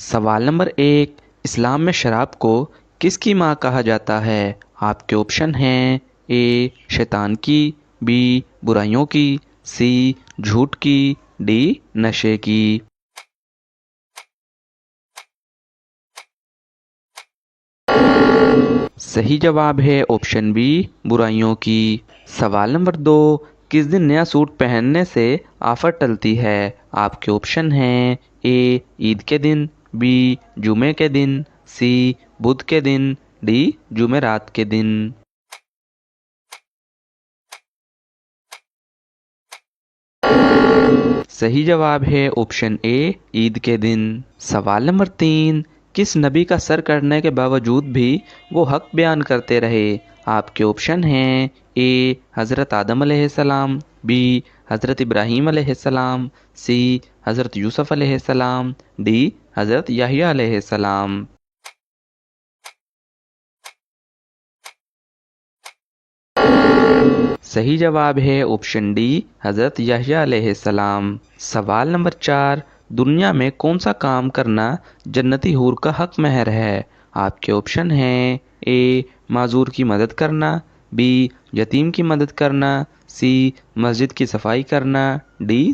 सवाल नंबर 1। इस्लाम में शराब को किसकी माँ कहा जाता है? आपके ऑप्शन हैं ए शैतान की, बी बुराइयों की, सी झूठ की, डी नशे की। सही जवाब है ऑप्शन बी बुराइयों की। सवाल नंबर 2। किस दिन नया सूट पहनने से आफत टलती है? आपके ऑप्शन हैं ए ईद के दिन, बी जुमे के दिन, सी बुध के दिन, डी जुमेरात के दिन। सही जवाब है ऑप्शन ए ईद के दिन। सवाल नंबर 3। किस नबी का सर कटने के बावजूद भी वो हक बयान करते रहे? आपके ऑप्शन हैं ए हज़रत आदम अलैहिस्सलाम, बी हज़रत इब्राहीम अलैहिस्सलाम, सी हज़रत यूसुफ अलैहिस्सलाम, डी हज़रत याहिया अलैहिस्सलाम। सही जवाब है ऑप्शन डी हज़रत याहिया अलैहिस्सलाम। सवाल नंबर 4। दुनिया में कौन सा काम करना जन्नती हूर का हक महर है? आपके ऑप्शन हैं ए माजूर की मदद करना, बी यतीम की मदद करना, सी मस्जिद की सफाई करना, डी